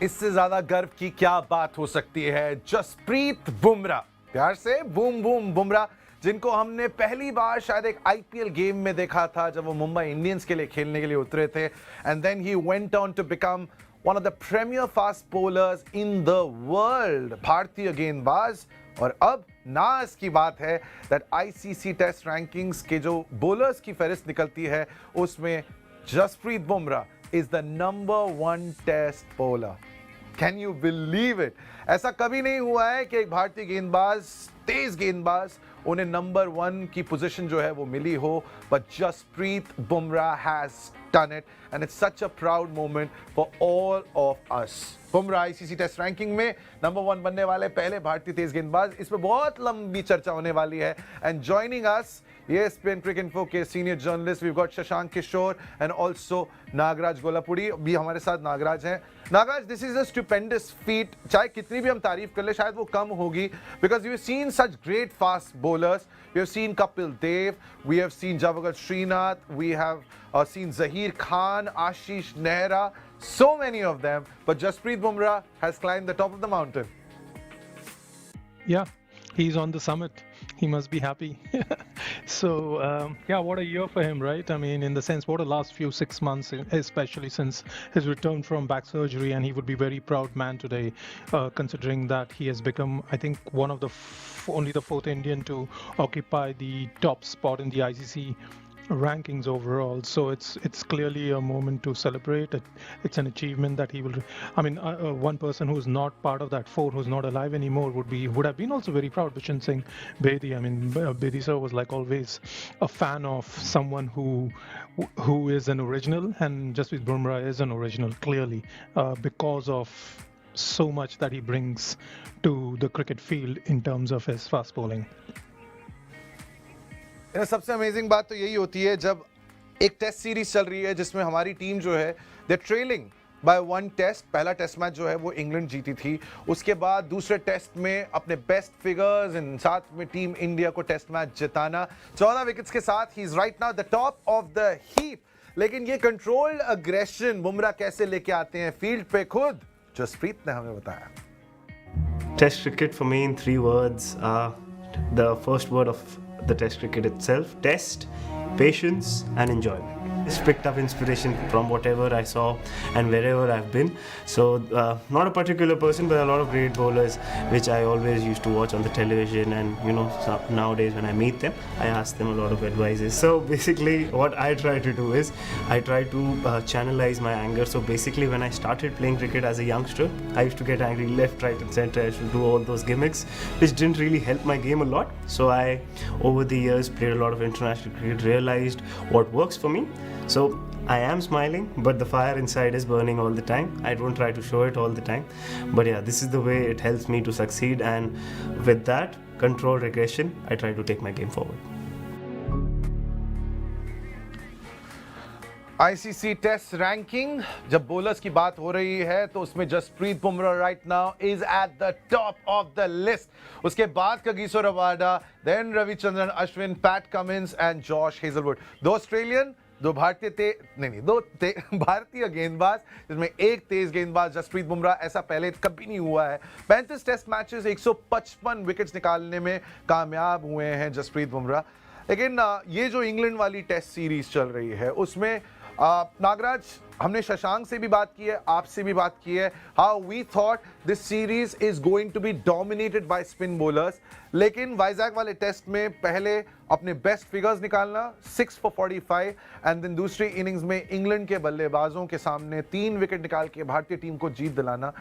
इससे ज्यादा गर्व की क्या बात हो सकती है। जसप्रीत बुमराह, प्यार से बूम बूम बुमराह, जिनको हमने पहली बार शायद एक आईपीएल गेम में देखा था जब वो मुंबई इंडियंस के लिए खेलने के लिए उतरे थे, and then he went on to become one of the premier fast bowlers in the world, भारतीय गेंदबाज। और अब नाज की बात है दैट आईसीसी टेस्ट रैंकिंग्स के जो बॉलर्स की फहरिस्त निकलती है उसमें Jasprit Bumrah is the number 1 test bowler. Can you believe it? ऐसा कभी नहीं हुआ है कि एक भारतीय गेंदबाज, तेज गेंदबाज, उन्हें नंबर 1 की पोजीशन जो है वो मिली हो, but Jasprit Bumrah has done it and it's such a proud moment for all of us. Bumrah ICC test ranking में नंबर 1 बनने वाले पहले भारतीय तेज गेंदबाज, इस पे बहुत लंबी चर्चा होने वाली है। And joining us ESPN Cricket Info के senior journalist we got Shashank Kishore and also Nagraj Golapuri भी हमारे साथ। नागराज हैं। Nagraj, this is a stupendous feat, चाहे कितनी भी हम तारीफ कर ले शायद वो कम होगी, because you seen such great fast bowlers. We have seen Kapil Dev, we have seen Javagat Srinath, we have seen Zaheer Khan, Ashish Nehra, so many of them, but Jasprit Bumrah has climbed the top of the mountain. Yeah, he's on the summit. He must be happy. So, yeah, what a year for him, right? I mean, in the sense, what a last few 6 months, especially since his return from back surgery, and he would be very proud man today, considering that he has become, I think, one of the only the 4th Indian to occupy the top spot in the ICC rankings overall. So it's clearly a moment to celebrate. It's an achievement that he will. I mean, one person who's not part of that 4, who's not alive anymore, would have been also very proud. Bishan Singh Bedi. I mean, Bedi sir was like always a fan of someone who is an original, and Jasprit Bumrah is an original clearly because of so much that he brings to the cricket field in terms of his fast bowling. सबसे amazing बात तो यही होती है जब एक test series चल रही है जिसमें हमारी टीम जो है दे ट्रेलिंग बाय 1 टेस्ट. पहला टेस्ट मैच जो है वो इंग्लैंड जीती थी, उसके बाद दूसरे टेस्ट में अपने बेस्ट फिगर्स इन साथ में टीम इंडिया को टेस्ट मैच जिताना 14 विकेट्स के साथ. He is right now the top of the heap. लेकिन ये कंट्रोल्ड अग्रेशन बुमराह कैसे लेके आते हैं फील्ड पे, खुद जसप्रीत ने हमें बताया. Test cricket for me in 3 words. The first word of the test cricket itself: test, patience and enjoyment. Just picked up inspiration from whatever I saw and wherever I've been. So not a particular person, but a lot of great bowlers which I always used to watch on the television, and you know, nowadays when I meet them I ask them a lot of advices. So basically what I try to do is I try to channelize my anger. So basically when I started playing cricket as a youngster, I used to get angry left, right and center. I used to do all those gimmicks which didn't really help my game a lot. So I over the years played a lot of international cricket, realized what works for me. So I am smiling, but the fire inside is burning all the time. I don't try to show it all the time, but yeah, this is the way it helps me to succeed, and with that control regression I try to take my game forward. ICC test ranking जब bowlers की बात हो रही है तो उसमें Jasprit Bumrah right now is at the top of the list. उसके बाद Kagiso Rabada, then Ravichandran Ashwin, Pat Cummins and Josh Hazlewood. 2 Australian, 2 भारतीय गेंदबाज, जिसमें एक तेज गेंदबाज जसप्रीत बुमराह. ऐसा पहले कभी नहीं हुआ है. 35 टेस्ट मैचेस, 155 विकेट्स निकालने में कामयाब हुए हैं जसप्रीत बुमराह. लेकिन ये जो इंग्लैंड वाली टेस्ट सीरीज चल रही है उसमें नागराज, हमने शशांक से भी बात की है, आपसे भी बात की है, how we thought this series is going to be dominated by spin bowlers. लेकिन वाइजैक वाले टेस्ट में पहले अपने बेस्ट फिगर्स निकालना 6 for 45 एंड देन दूसरी इनिंग्स में इंग्लैंड के बल्लेबाजों के सामने 3 विकेट निकाल के भारतीय टीम को जीत दिलाना.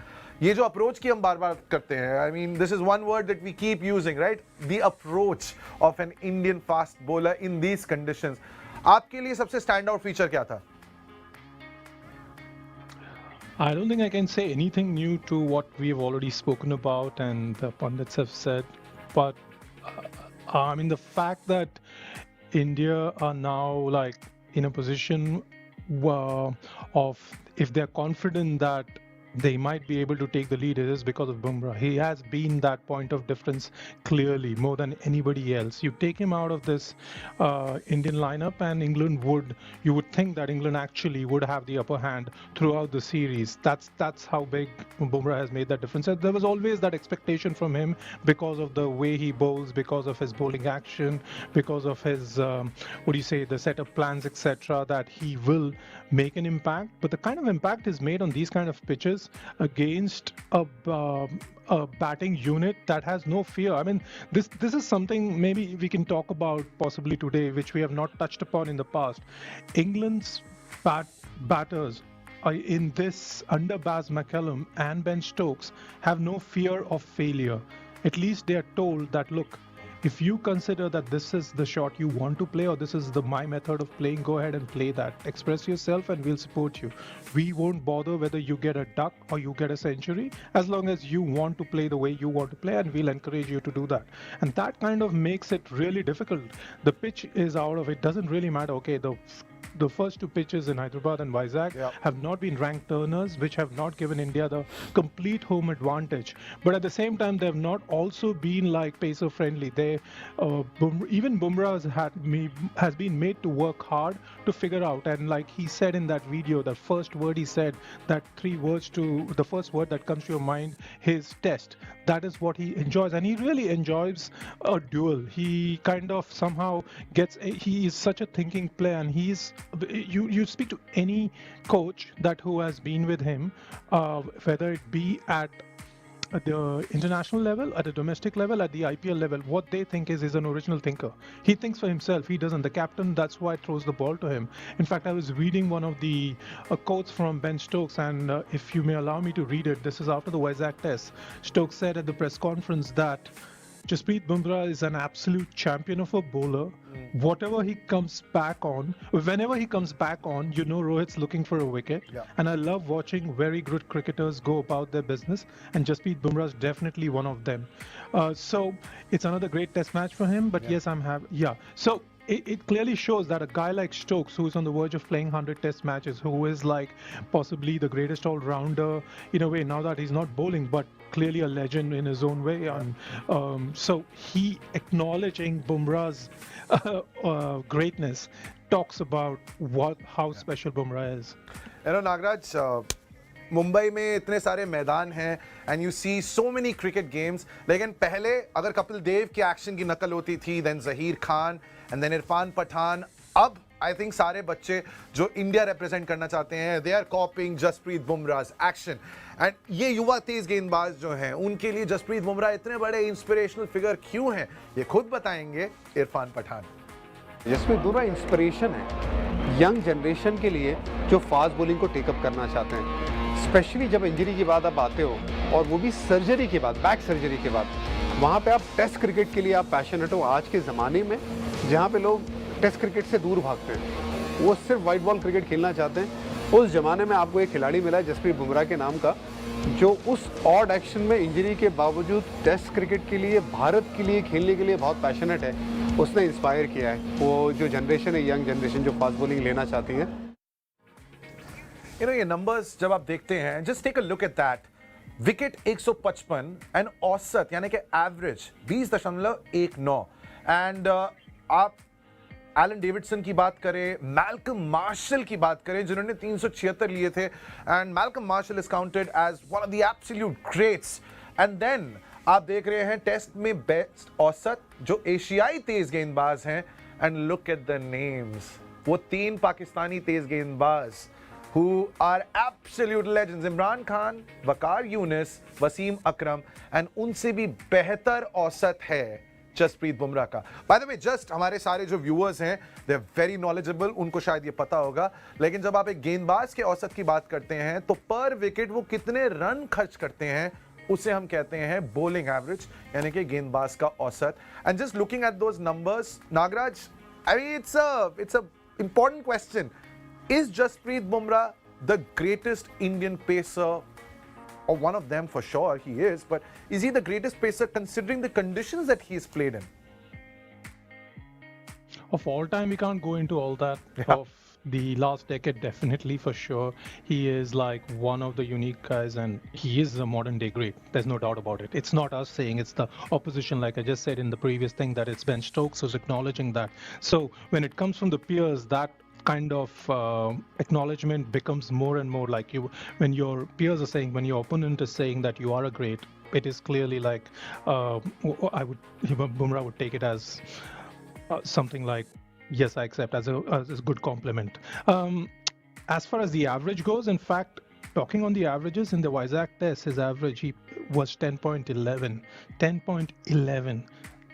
ये जो अप्रोच की हम बार बार करते हैं, I mean this is one word that we keep using, right, the approach of an Indian fast bowler in these conditions. आपके लिए सबसे स्टैंड आउट फीचर क्या था? I don't think I can say anything new to what we've already spoken about and the pundits have said, but I mean, the fact that India are now like in a position of, if they're confident that they might be able to take the lead, it is because of Bumrah. He has been that point of difference clearly more than anybody else. You take him out of this Indian lineup, and you would think that England actually would have the upper hand throughout the series. That's how big Bumrah has made that difference. And there was always that expectation from him because of the way he bowls, because of his bowling action, because of his the setup plans, etc., that he will make an impact. But the kind of impact is made on these kind of pitches against a batting unit that has no fear. I mean, this is something maybe we can talk about possibly today, which we have not touched upon in the past. England's batters in this under Baz McCallum and Ben Stokes have no fear of failure. At least they are told that, look, if you consider that this is the shot you want to play, or this is my method of playing, go ahead and play that. Express yourself and we'll support you. We won't bother whether you get a duck or you get a century, as long as you want to play the way you want to play, and we'll encourage you to do that. And that kind of makes it really difficult. The pitch is out of it. Doesn't really matter. Okay, the first two pitches in Hyderabad and Vizag have not been ranked turners, which have not given India the complete home advantage. But at the same time, they have not also been like pacer friendly. Even Bumrah has been made to work hard to figure out. And like he said in that video, the first word he said, the first word that comes to your mind, his test. That is what he enjoys, and he really enjoys a duel. He kind of somehow he is such a thinking player, and you speak to any coach who has been with him, whether it be at the international level, at the domestic level, at the IPL level, what they think is an original thinker. He thinks for himself. He doesn't. The captain, that's why throws the ball to him. In fact, I was reading one of the quotes from Ben Stokes, and if you may allow me to read it, this is after the Vizag test. Stokes said at the press conference that Jasprit Bumrah is an absolute champion of a bowler. Whenever he comes back on, Rohit's looking for a wicket. Yeah. And I love watching very good cricketers go about their business, and Jasprit Bumrah is definitely one of them. So it's another great test match for him, but yes, I'm happy. Yeah. So it clearly shows that a guy like Stokes, who's on the verge of playing 100 test matches, who is like possibly the greatest all-rounder in a way, now that he's not bowling, but clearly a legend in his own way. And so he acknowledging Bumrah's greatness talks about how special Bumrah is. You know, Nagraj, Mumbai में इतने सारे मैदान हैं and you see so many cricket games, लेकिन पहले अगर कपिल देव के action की नकल होती थी, then Zaheer Khan and then Irfan Pathan, अब आई थिंक सारे बच्चे जो इंडिया रिप्रेजेंट करना चाहते हैं, they are copying Jasprit Bumrah's action. And ये युवा तेज गेंदबाज जो हैं, उनके लिए जसप्रीत बुमराह इतने बड़े इंस्पिरेशनल फिगर क्यों हैं, ये खुद बताएंगे इरफान पठान. जसप्रीत बुमराह इंस्पिरेशन है यंग जनरेशन के लिए जो फास्ट बॉलिंग को टेकअप करना चाहते हैं, स्पेशली जब इंजरी के बाद आप आते हो, और वो भी सर्जरी के बाद, बैक सर्जरी के बाद. वहाँ पे आप टेस्ट क्रिकेट के लिए आप पैशनेट हो. आज के ज़माने में जहाँ पे लोग टेस्ट क्रिकेट से दूर भागते हैं, वो सिर्फ वाइट बॉल क्रिकेट खेलना चाहते हैं, उस ज़माने में आपको एक खिलाड़ी मिला है जसप्रीत बुमराह के नाम का, जो उस ऑड एक्शन में इंजरी के बावजूद टेस्ट क्रिकेट के लिए, भारत के लिए खेलने के लिए बहुत पैशनेट है. उसने इंस्पायर किया है वो जो जनरेशन है, यंग जनरेशन जो फास्ट बॉलिंग लेना चाहती है. You know, ये नंबर्स जब आप देखते हैं, just take a look at that. Wicket 155 and औसत यानी कि एवरेज 20.19. एंड आप एलन डेविडसन की बात करें, मैल्कम मार्शल की बात करें, जिन्होंने 376 लिए थे, and Malcolm Marshall is counted as one of the absolute greats. And then आप देख रहे हैं टेस्ट में बेस्ट औसत जो एशियाई तेज गेंदबाज हैं, and look at the names. वो 3 पाकिस्तानी तेज गेंदबाज who are absolute legends, Imran Khan, Waqar Younis, Wasim Akram, and उनसे भी बेहतर औसत है जसप्रीत बुमराह का. By the way, just हमारे सारे जो viewers हैं, they are very knowledgeable, उनको शायद ये पता होगा, लेकिन जब आप एक गेंदबाज के औसत की बात करते हैं, तो पर विकेट वो कितने रन खर्च करते हैं, उसे हम कहते हैं bowling average, यानी कि गेंदबाज का औसत. And just looking at those numbers, Nagraj, I mean, it's a important question. Is Jasprit Bumrah the greatest Indian pacer, or one of them for sure he is, but is he the greatest pacer considering the conditions that he's played in? Of all time, we can't go into all that of the last decade, definitely for sure. He is like one of the unique guys, and he is a modern day great. There's no doubt about it. It's not us saying, it's the opposition, like I just said in the previous thing, that it's Ben Stokes who's acknowledging that. So when it comes from the peers, that kind of acknowledgement becomes more and more like you when your peers are saying, when your opponent is saying that you are a great, it is clearly like Bumrah would take it as something like, yes, I accept, as a good compliment. As far as the average goes, in fact, talking on the averages in the Vizag test, his average he was 10.11. 10.11.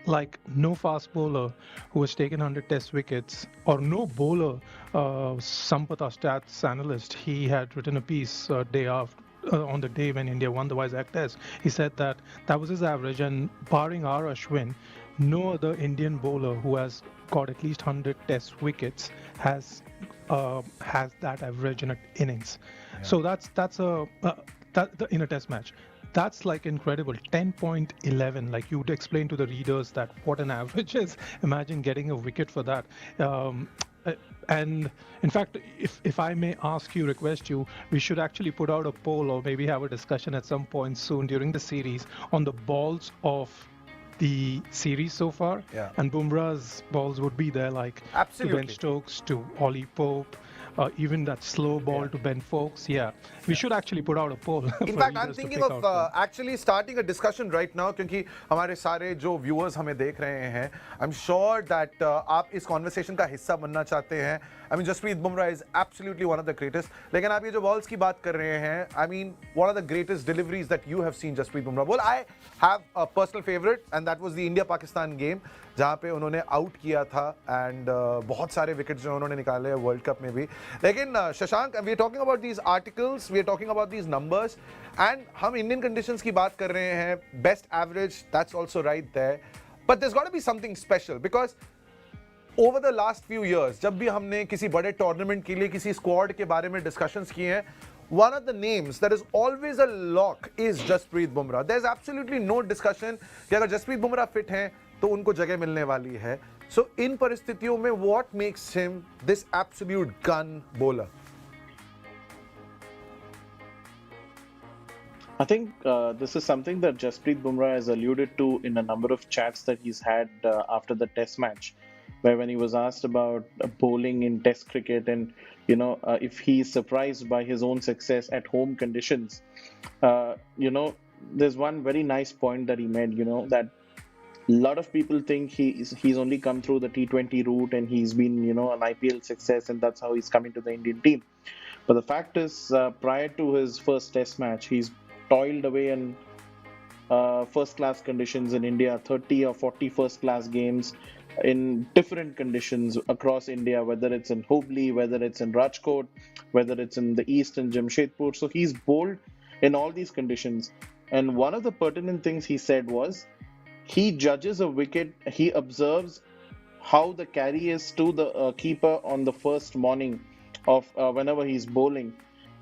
Like no fast bowler who has taken 100 test wickets, or no bowler, Sampath, our stats analyst, he had written a piece day after, on the day when India won the Vizag test. He said that that was his average, and barring R. Ashwin, no other Indian bowler who has got at least 100 test wickets has that average in an innings. Yeah. So that's in a test match. That's like incredible. 10.11. Like, you'd explain to the readers that what an average is. Imagine getting a wicket for that. And in fact, if I may request you, we should actually put out a poll, or maybe have a discussion at some point soon during the series, on the balls of the series so far. Yeah. And Bumrah's balls would be there, like absolutely, to Ben Stokes, to Ollie Pope, even that slow ball to Ben Foakes. Yeah, we should actually put out a poll. In fact, I'm thinking of actually starting a discussion right now, क्योंकि हमारे सारे जो viewers हमें देख रहे हैं, I'm sure that आप इस conversation का हिस्सा बनना चाहते हैं. I mean, Jasprit Bumrah is absolutely one of the greatest. लेकिन आप ये जो balls की बात कर रहे हैं, I mean, one of the greatest deliveries that you have seen Jasprit Bumrah. Well, I have a personal favorite, and that was the India-Pakistan game, जहाँ पे उन्होंने आउट किया था, एंड बहुत सारे विकेट्स जो उन्होंने निकाले हैं वर्ल्ड कप में भी. लेकिन Shashank, we are talking about these articles, we are talking about these numbers, and हम इंडियन कंडीशंस की बात कर रहे हैं. Best average, that's also right there, but there is got to be something special, because over the last few years जब भी हमने किसी बड़े टूर्नामेंट के लिए किसी स्क्वाड के बारे में डिस्कशंस किए हैं, one of the names that is always a lock is Jasprit Bumrah. There's absolutely no discussion कि अगर जसप्रीत बुमराह फिट हैं तो उनको जगह मिलने वाली है. So इन परिस्थितियों में what makes him this absolute gun bowler? I think this is something that Jasprit Bumrah has alluded to in a number of chats that he's had after the test match, where when he was asked about bowling in test cricket and if he's surprised by his own success at home conditions, there's one very nice point that he made, that a lot of people think he's only come through the T20 route and he's been, an IPL success, and that's how he's coming to the Indian team. But the fact is, prior to his first test match, he's toiled away in first-class conditions in India, 30 or 40 first-class games in different conditions across India, whether it's in Hubli, whether it's in Rajkot, whether it's in the east in Jamshedpur. So he's bowled in all these conditions. And one of the pertinent things he said was, he judges a wicket, he observes how the carry is to the keeper on the first morning of whenever he's bowling,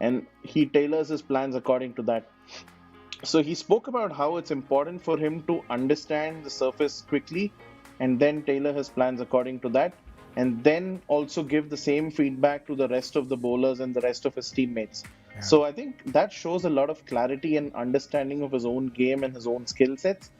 and he tailors his plans according to that. So he spoke about how it's important for him to understand the surface quickly and then tailor his plans according to that, and then also give the same feedback to the rest of the bowlers and the rest of his teammates. Yeah. So I think that shows a lot of clarity and understanding of his own game and his own skill sets.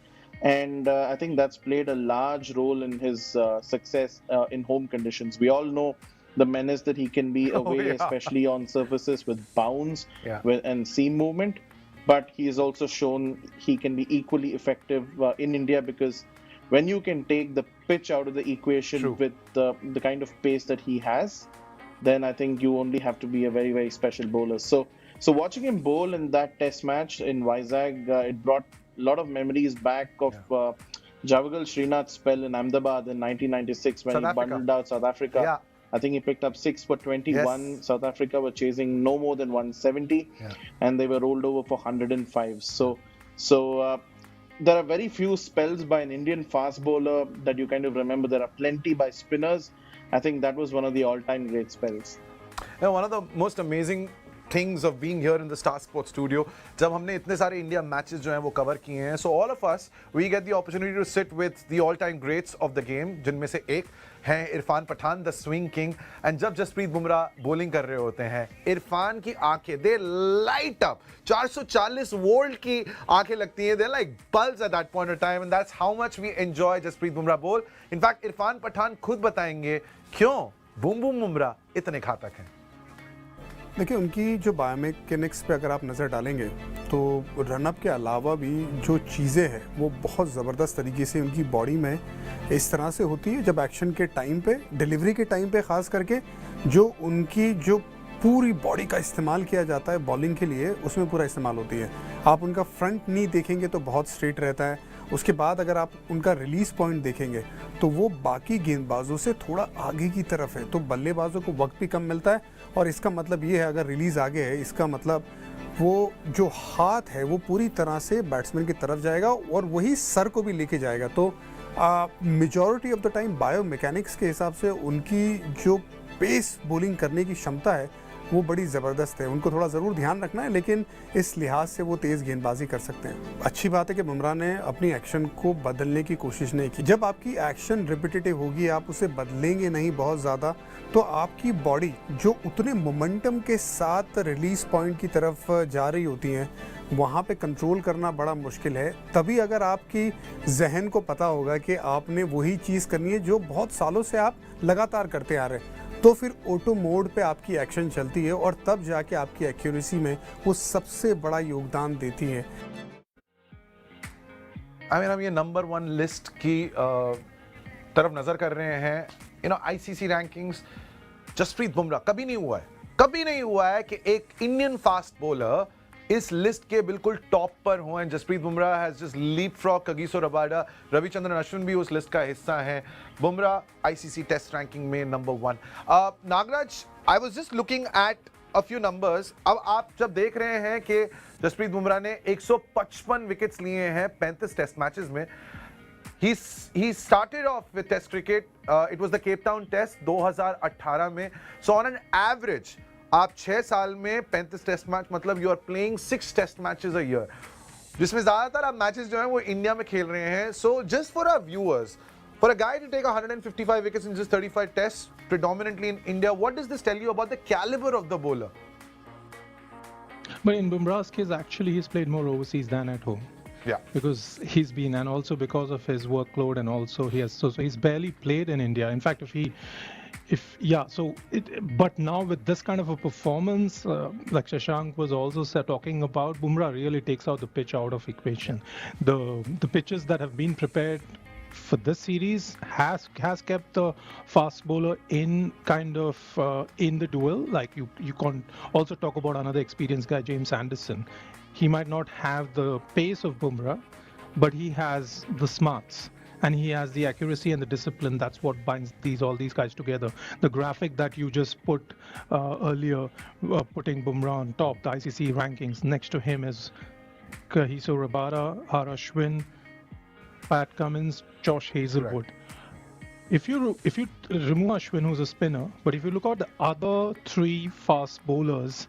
And I think that's played a large role in his success in home conditions. We all know the menace that he can be away, especially on surfaces with bounce and seam movement. But he has also shown he can be equally effective in India, because when you can take the pitch out of the equation with the kind of pace that he has, then I think you only have to be a very, very special bowler. So watching him bowl in that test match in Vizag, it brought a lot of memories back of Javagal Srinath's spell in Ahmedabad in 1996 when he bundled out South Africa. Yeah. I think he picked up 6 for 21. Yes. South Africa were chasing no more than 170, and they were rolled over for 105. So there are very few spells by an Indian fast bowler that you kind of remember. There are plenty by spinners. I think that was one of the all-time great spells. Yeah, one of the most amazing things of being here in the Star Sports studio, जब हमने इतने सारे India matches जो हैं वो cover किए हैं, so all of us, we get the opportunity to sit with the all-time greats of the game, जिनमें से एक हैं Irfan Pathan the swing king, and जब जसप्रीत बुमराह बॉलिंग कर रहे होते हैं, इरफान की आंखें दे लाइट अप, 440 वोल्ट की आंखें लगती हैं, they like bulbs at that point of time, and that's how much we enjoy Jasprit Bumrah bowl. In fact Irfan Pathan खुद बताएंगे क्यों बूम बूम बुमराह इतने घातक हैं. देखिए, उनकी जो बायोमैकेनिक्स पे अगर आप नज़र डालेंगे तो रनअप के अलावा भी जो चीज़ें हैं वो बहुत ज़बरदस्त तरीके से उनकी बॉडी में इस तरह से होती है. जब एक्शन के टाइम पे, डिलीवरी के टाइम पे ख़ास करके, जो उनकी जो पूरी बॉडी का इस्तेमाल किया जाता है बॉलिंग के लिए, उसमें पूरा इस्तेमाल होती है. आप उनका फ्रंट नी देखेंगे तो बहुत स्ट्रेट रहता है. उसके बाद अगर आप उनका रिलीज़ पॉइंट देखेंगे तो वो बाकी गेंदबाजों से थोड़ा आगे की तरफ है, तो बल्लेबाजों को वक्त भी कम मिलता है. और इसका मतलब ये है, अगर रिलीज़ आगे है, इसका मतलब वो जो हाथ है वो पूरी तरह से बैट्समैन की तरफ जाएगा और वही सर को भी लेके जाएगा. तो majority of the time bio mechanics के हिसाब से उनकी जो पेस बॉलिंग करने की क्षमता है वो बड़ी ज़बरदस्त है. उनको थोड़ा ज़रूर ध्यान रखना है, लेकिन इस लिहाज से वो तेज़ गेंदबाजी कर सकते हैं. अच्छी बात है कि बुमराह ने अपनी एक्शन को बदलने की कोशिश नहीं की. जब आपकी एक्शन रिपीटेटिव होगी, आप उसे बदलेंगे नहीं बहुत ज़्यादा, तो आपकी बॉडी जो उतने मोमेंटम के साथ रिलीज़ पॉइंट की तरफ जा रही होती हैं, वहाँ पे कंट्रोल करना बड़ा मुश्किल है. तभी अगर आपकी जहन को पता होगा कि आपने वही चीज़ करनी है जो बहुत सालों से आप लगातार करते आ रहे हैं, तो फिर ऑटो मोड पे आपकी एक्शन चलती है और तब जाके आपकी एक्यूरेसी में वो सबसे बड़ा योगदान देती है. हम ये नंबर 1 लिस्ट की तरफ नजर कर रहे हैं. आईसीसी रैंकिंग्स, जसप्रीत बुमराह, कभी नहीं हुआ है कि एक इंडियन फास्ट बॉलर इस लिस्ट के बिल्कुल टॉप पर हो. And Jasprit Bumrah has just leapfrog Kagiso Rabada, Ravichandran Ashwin भी उस लिस्ट का हिस्सा है. बुमराह आईसीसी टेस्ट रैंकिंग में number 1. Nagraj, I was just looking at a few numbers. अब आप जब देख रहे हैं कि जसप्रीत बुमराह ने 155 विकेट्स लिए हैं 35 टेस्ट मैचेस में. He started off with Test cricket. It was the Cape Town Test 2018 में. So on an average, आप 6 साल में 35 टेस्ट मैच, मतलब you are playing 6 test matches a year, जिसमें ज्यादातर आप मैचेस जो हैं वो इंडिया में खेल रहे हैं. So just for our viewers, for a guy to take 155 wickets in just 35 test predominantly in India, what does this tell you about the caliber of the bowler? But in Bumrah's case, actually, he's played more overseas than at home. Yeah. Because he's been, and also because of his workload, and also he has, so he's barely played in India. In fact, but now with this kind of a performance, like Shashank was also talking about, Bumrah really takes out the pitch out of equation. The pitches that have been prepared for this series has kept the fast bowler in kind of in the duel. Like you can also talk about another experienced guy, James Anderson. He might not have the pace of Bumrah, but he has the smarts and he has the accuracy and the discipline. That's what binds all these guys together. The graphic that you just put earlier, putting Bumrah on top, the ICC rankings. Next to him is Kagiso Rabada, R. Ashwin, Pat Cummins, Josh Hazelwood. Right. If you remove Ashwin, who's a spinner, but if you look at the other 3 fast bowlers,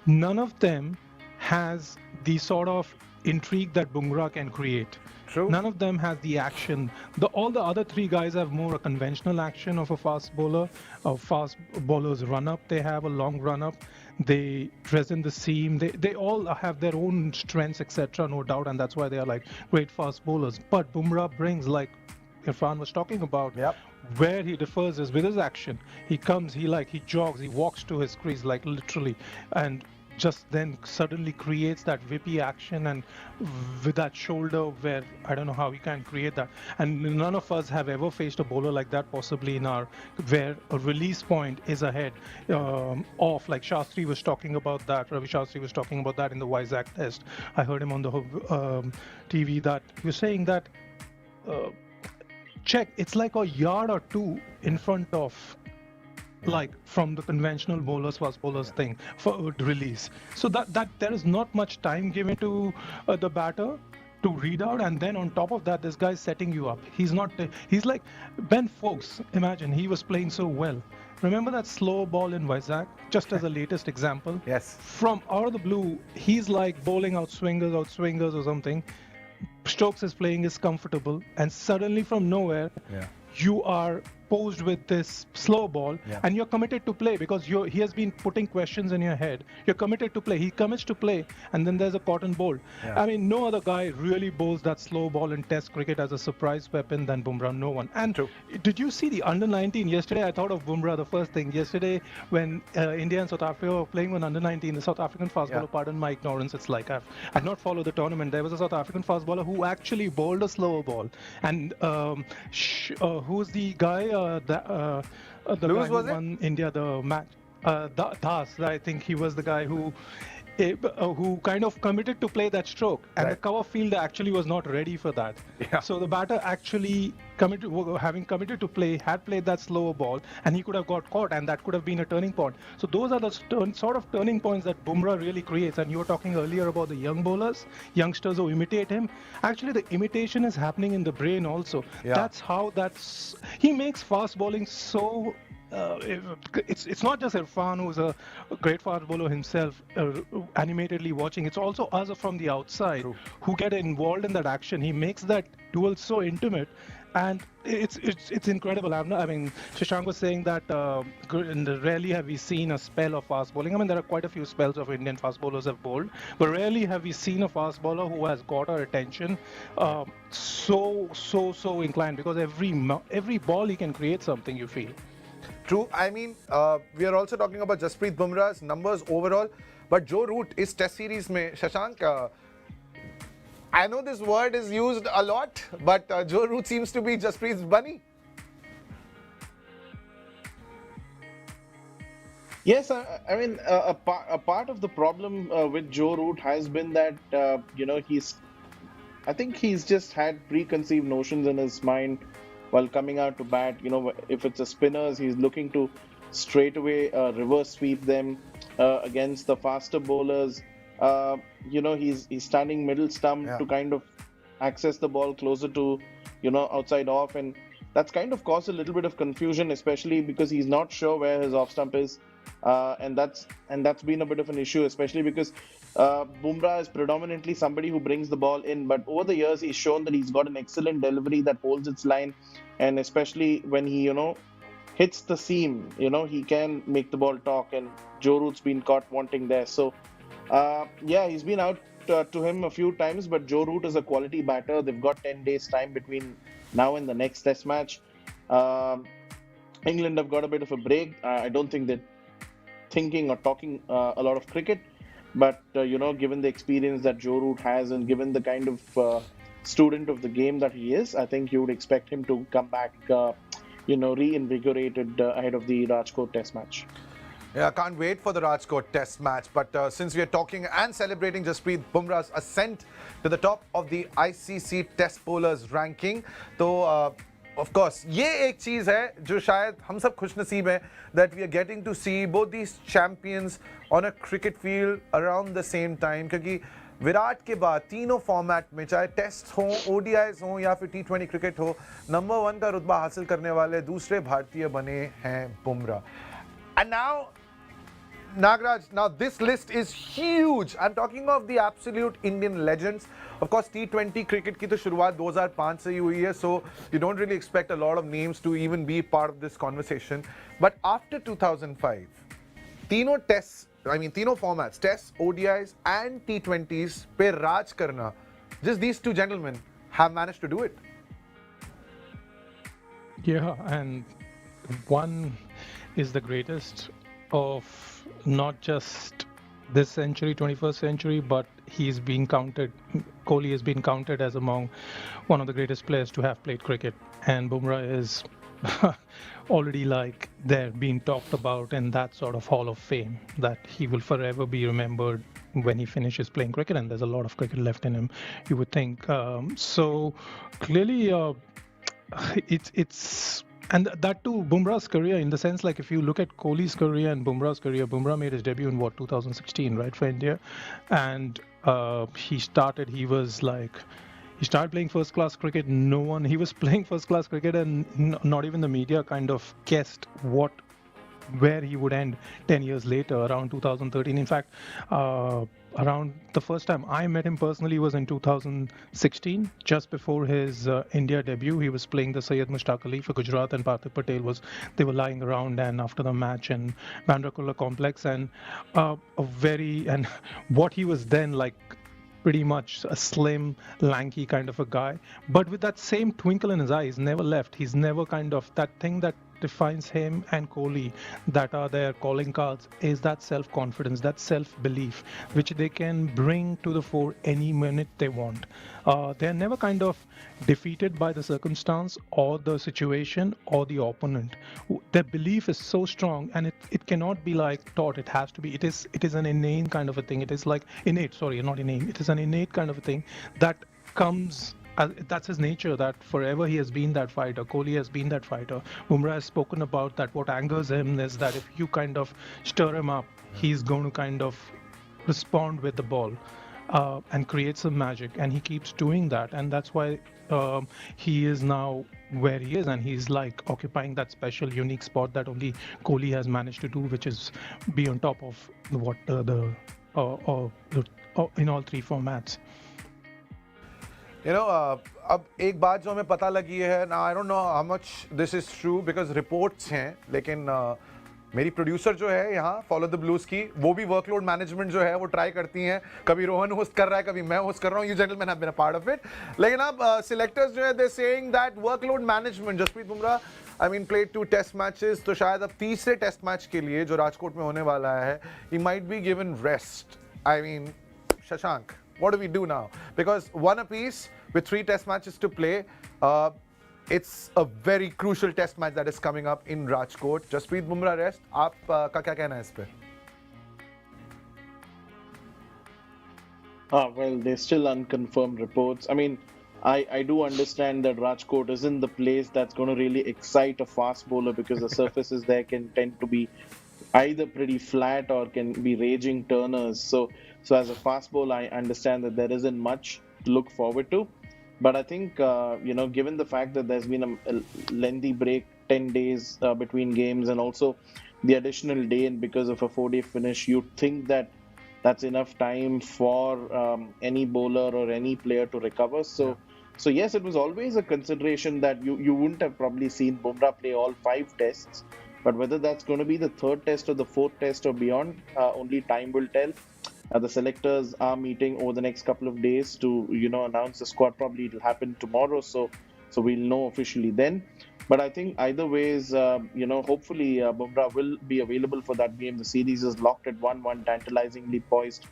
none of them has the sort of intrigue that Bumrah can create. True. None of them has the action. All the other 3 guys have more a conventional action of a fast bowler. A fast bowler's run up, they have a long run up. They present the seam. They all have their own strengths, etc. No doubt, and that's why they are like great fast bowlers. But Bumrah brings, like Irfan was talking about, where he differs is with his action. He comes, he jogs, he walks to his crease, like literally, and just then suddenly creates that whippy action, and with that shoulder where I don't know how he can create that. And none of us have ever faced a bowler like that, possibly in our, where a release point is ahead off. Like Shastri was talking about that, Ravi Shastri was talking about that in the Vizag test. I heard him on the TV that he was saying that check, it's like a yard or 2 in front of, like from the conventional bowlers, fast bowlers thing for release. So that there is not much time given to the batter to read out, and then on top of that, this guy's setting you up. He's like Ben Foakes. Imagine, he was playing so well. Remember that slow ball in Vizag, just as a latest example? Yes. From out of the blue, he's like bowling out swingers or something. Stokes is playing is comfortable, and suddenly from nowhere, you are posed with this slow ball, Yeah. and you're committed to play because he has been putting questions in your head. You're committed to play. He commits to play, and then there's a cotton bowl. Yeah. I mean, no other guy really bowls that slow ball in Test cricket as a surprise weapon than Bumrah. No one. And True. did you see the under-19 yesterday? I thought of Bumrah the first thing yesterday when India and South Africa were playing on under-19. The South African fast bowler, pardon my ignorance, it's like I've not followed the tournament. There was a South African fast bowler who actually bowled a slower ball, and who's the guy? The Lewis, guy who was it? won India the match. Das, I think he was the guy who kind of committed to play that stroke, and the Right. cover fielder actually was not ready for that. Yeah. So the batter actually having committed to play, had played that slower ball, and he could have got caught, and that could have been a turning point. So those are the sort of turning points that Bumrah really creates. And you were talking earlier about the young bowlers, youngsters who imitate him. Actually, the imitation is happening in the brain also. Yeah. That's how he makes fast bowling so. It's not just Irfan, who's a great fast bowler himself, animatedly watching. It's also us from the outside who get involved in that action. He makes that duel so intimate, and it's incredible. I mean, Shashank was saying that rarely have we seen a spell of fast bowling. I mean, there are quite a few spells of Indian fast bowlers have bowled, but rarely have we seen a fast bowler who has got our attention so inclined, because every ball he can create something, you feel. True. I mean, we are also talking about Jasprit Bumrah's numbers overall, but Joe Root is Test series mein. Shashank, I know this word is used a lot, but Joe Root seems to be Jasprit's bunny. Yes, I mean, a part of the problem with Joe Root has been that, I think he's just had preconceived notions in his mind while coming out to bat. If it's a spinners, he's looking to straight away reverse sweep them against the faster bowlers. He's standing middle stump to kind of access the ball closer to, outside off, and that's kind of caused a little bit of confusion, especially because he's not sure where his off stump is, and that's been a bit of an issue, especially because Bumrah is predominantly somebody who brings the ball in, but over the years he's shown that he's got an excellent delivery that holds its line, and especially when he hits the seam, he can make the ball talk, and Joe Root's been caught wanting there. So he's been out to him a few times, but Joe Root is a quality batter. They've got 10 days time between now and the next Test match. England have got a bit of a break. I don't think they're thinking or talking a lot of cricket, but given the experience that Joe Root has, and given the kind of student of the game that he is, I think you would expect him to come back reinvigorated ahead of the Rajkot Test match. Yeah, can't wait for the Rajkot Test match. But since we are talking and celebrating Jasprit Bumrah's ascent to the top of the ICC Test Bowlers ranking, तो of course ये एक चीज़ है जो शायद हम सब खुशनसीब हैं that we are getting to see both these champions on a cricket field around the same time, क्योंकि विराट के बाद तीनों फॉर्मेट में, चाहे टेस्ट हो, ओडीआईज हो या फिर T20 क्रिकेट हो, नंबर 1 का रुतबा हासिल करने वाले दूसरे भारतीय बने हैं Bumrah. And now Nagraj, now this list is huge. I'm talking of the absolute Indian legends. Of course, T20 cricket की तो शुरुआत 2005 से ही हुई है, so you don't really expect a lot of names to even be part of this conversation. But after 2005, तीनों tests, तीनों formats, tests, ODIs and T20s पे राज करना, just these two gentlemen have managed to do it. Yeah, and one is the greatest of not just this century, 21st century, but he's been counted, Kohli has been counted as among one of the greatest players to have played cricket. And Bumrah is already there being talked about in that sort of Hall of Fame, that he will forever be remembered when he finishes playing cricket, and there's a lot of cricket left in him, you would think. So clearly it's and that too, Bumrah's career, in the sense, if you look at Kohli's career and Bumrah's career, Bumrah made his debut in 2016, right, for India, and he started playing first class cricket. He was playing first class cricket, and not even the media kind of guessed what where he would end 10 years later, around 2013. In fact, around the first time I met him personally was in 2016, just before his India debut. He was playing the Syed Mushtaq Ali for Gujarat, and Parthiv Patel they were lying around and after the match in Bandra complex, and and what he was then like, pretty much a slim, lanky kind of a guy, but with that same twinkle in his eyes, never left. He's never kind of, that thing that defines him and Kohli, that are their calling cards, is that self-confidence, that self-belief, which they can bring to the fore any minute they want. They're never kind of defeated by the circumstance or the situation or the opponent. Their belief is so strong, and it cannot be like taught. It has to be. It is an innate kind of a thing. It is like innate. Sorry, not innate. It is an innate kind of a thing that comes. That's his nature, that forever he has been that fighter. Kohli has been that fighter. Bumrah has spoken about that. What angers him is that if you kind of stir him up, he's going to kind of respond with the ball and create some magic. And he keeps doing that. And that's why he is now where he is. And he's like occupying that special, unique spot that only Kohli has managed to do, which is be on top of what in all three formats. You know, अब एक बात जो हमें पता लगी है ना, I don't know how much this is true because reports हैं, लेकिन मेरी प्रोड्यूसर जो है यहाँ फॉलो द ब्लूज की, वो भी वर्कलोड मैनेजमेंट जो है वो ट्राई करती हैं. कभी रोहन होस्ट कर रहा है, कभी मैं होस्ट कर रहा हूँ. You gentleman have been a part of it. लेकिन अब सिलेक्टर्स जो है they saying that workload management. Jasprit Bumrah I mean played 2 test matches, तो शायद अब तीसरे टेस्ट मैच के लिए जो राजकोट में होने वाला है, he might be given rest. I mean Shashank, what do we do now? Because one apiece with 3 test matches to play, it's a very crucial test match that is coming up in Rajkot. Jasprit Bumrah rest. आप का क्या कहना है इस पे? Well, there's still unconfirmed reports. I mean, I do understand that Rajkot isn't the place that's going to really excite a fast bowler because the surfaces there can tend to be either pretty flat or can be raging turners. So as a fast bowler, I understand that there isn't much to look forward to. But I think, given the fact that there's been a lengthy break, 10 days between games, and also the additional day and because of a 4-day finish, you'd think that that's enough time for any bowler or any player to recover. So yes, it was always a consideration that you wouldn't have probably seen Bumrah play all 5 tests. But whether that's going to be the 3rd test or the 4th test or beyond, only time will tell. The selectors are meeting over the next couple of days to, announce the squad. Probably it'll happen tomorrow, so we'll know officially then. But I think either ways, hopefully Bumrah will be available for that game. The series is locked at 1-1, tantalizingly poised.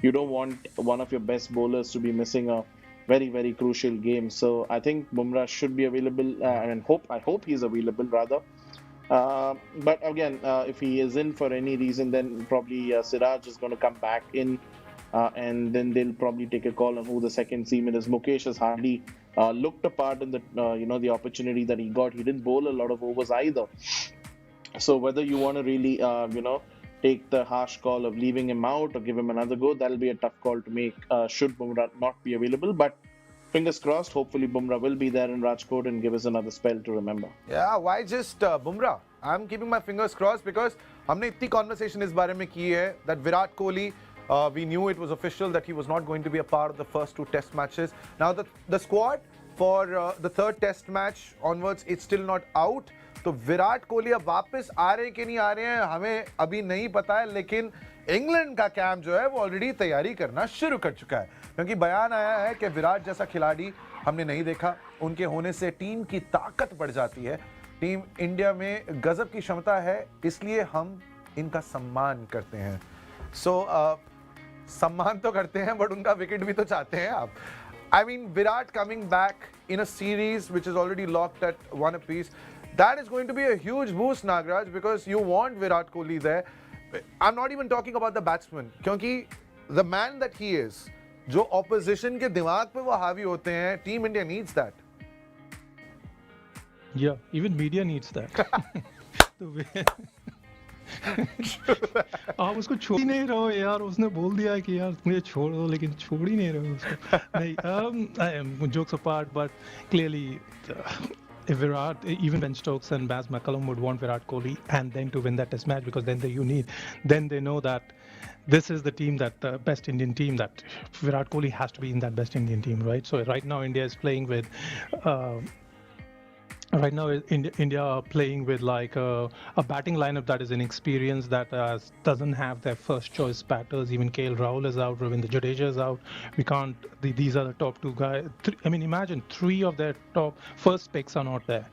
You don't want one of your best bowlers to be missing a very, very crucial game. So I think Bumrah should be available, and I hope he's available rather. But again, if he is in for any reason, then probably Siraj is going to come back in, and then they'll probably take a call on who the second seaman is. Mukesh has hardly looked a part in the the opportunity that he got. He didn't bowl a lot of overs either. So whether you want to really take the harsh call of leaving him out or give him another go, that'll be a tough call to make should Bumrah not be available. But fingers crossed, hopefully Bumrah will be there in Rajkot and give us another spell to remember. Yeah, why just Bumrah? I'm keeping my fingers crossed because हमने इतनी conversation इस बारे में की है that Virat Kohli, we knew it was official that he was not going to be a part of the first 2 test matches. Now the squad for the 3rd test match onwards, it's still not out. तो विराट कोहली अब वापस आ रहे कि नहीं आ रहे हैं हमें अभी नहीं पता है, लेकिन इंग्लैंड का कैंप जो है वो ऑलरेडी तैयारी करना शुरू कर चुका है, क्योंकि बयान आया है कि विराट जैसा खिलाड़ी हमने नहीं देखा. उनके होने से टीम की ताकत बढ़ जाती है. टीम इंडिया में गजब की क्षमता है, इसलिए हम इनका सम्मान करते हैं. सम्मान तो करते हैं बट उनका विकेट भी तो चाहते हैं आप. I mean, Virat coming back in a series which is already locked at 1 apiece, that is going to be a huge boost, Nagraj, because you want Virat Kohli there. I'm not even talking about the batsman, क्योंकि the man that he is, जो opposition के दिमाग पे वो हावी होते हैं, Team India needs that. Yeah, even media needs that. आप उसको छोड़ ही नहीं रहो यार. उसने बोल दिया है कि यार मुझे छोड़ो, लेकिन छोड़ ही नहीं रहे उसको. नहीं, jokes apart, but clearly if Virat, even Ben Stokes and Baz McCullum would want Virat Kohli and then to win that test match, because then they know that this is the team, that the best Indian team, that Virat Kohli has to be in that best Indian team, right? So right now India is playing with India are playing with like a batting lineup that is inexperienced, that doesn't have their first choice batters. Even KL Rahul is out, Ravindra Jadeja is out. We can't. These are the top two guys. I mean, imagine 3 of their top first picks are not there.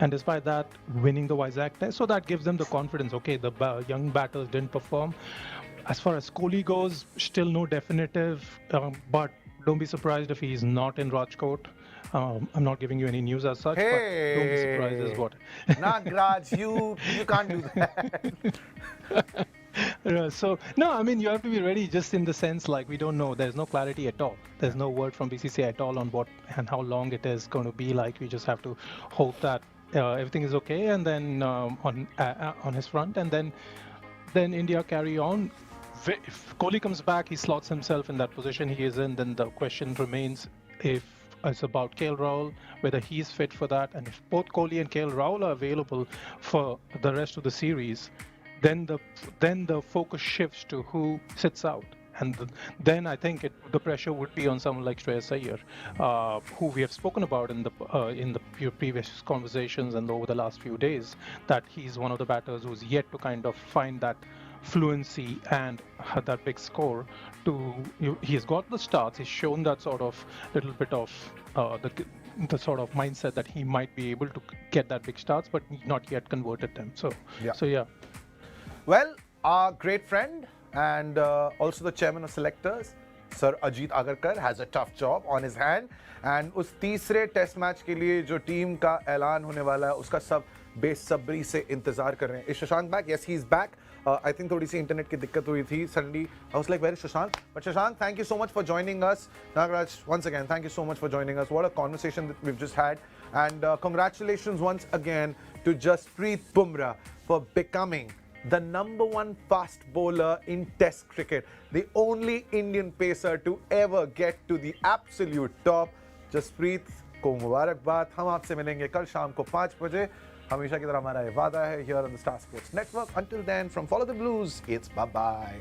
And despite that, winning the Vizag test, so that gives them the confidence. Okay, the young batters didn't perform. As far as Kohli goes, still no definitive, but don't be surprised if he's not in Rajkot. I'm not giving you any news as such, but don't be surprised is what. Nagraj, you can't do that. So no, I mean, you have to be ready, just in the sense like we don't know. There's no clarity at all. There's no word from BCCI at all on what and how long it is going to be. Like, we just have to hope that everything is okay, and then on his front, and then India carry on. If Kohli comes back, he slots himself in that position he is in. Then the question remains if it's about KL Rahul, whether he's fit for that, and if both Kohli and KL Rahul are available for the rest of the series, then the focus shifts to who sits out. And then I think the pressure would be on someone like Shreyas Iyer, who we have spoken about in the previous conversations and over the last few days, that he's one of the batters who's yet to kind of find that fluency and that big score. He has got the starts. He's shown that sort of little bit of the sort of mindset that he might be able to get that big starts, but not yet converted them. So yeah. Well, our great friend and also the chairman of selectors, Sir Ajit Agarkar, has a tough job on his hand. And उस तीसरे test match के लिए जो team का ऐलान होने वाला है, उसका सब बेसब्री से इंतजार कर रहे हैं. Is Shashank back? Yes, he's back. I think थोड़ी सी इंटरनेट की दिक्कत हुई थी. Suddenly, I was like, where is Shashank? But Shashank, thank you so much for joining us. Nagraj, once again, thank you so much for joining us. What a conversation that we've just had. And congratulations once again to Jasprit Bumrah for becoming the #1 fast bowler in Test cricket. The only Indian pacer to ever get to the absolute top. Jasprit को मुबारकबाद. हम आपसे मिलेंगे कल शाम को 5 बजे. हमेशा की तरह हमारा ये वादा है here on the Star Sports Network. Until then, from Follow the Blues, it's bye-bye.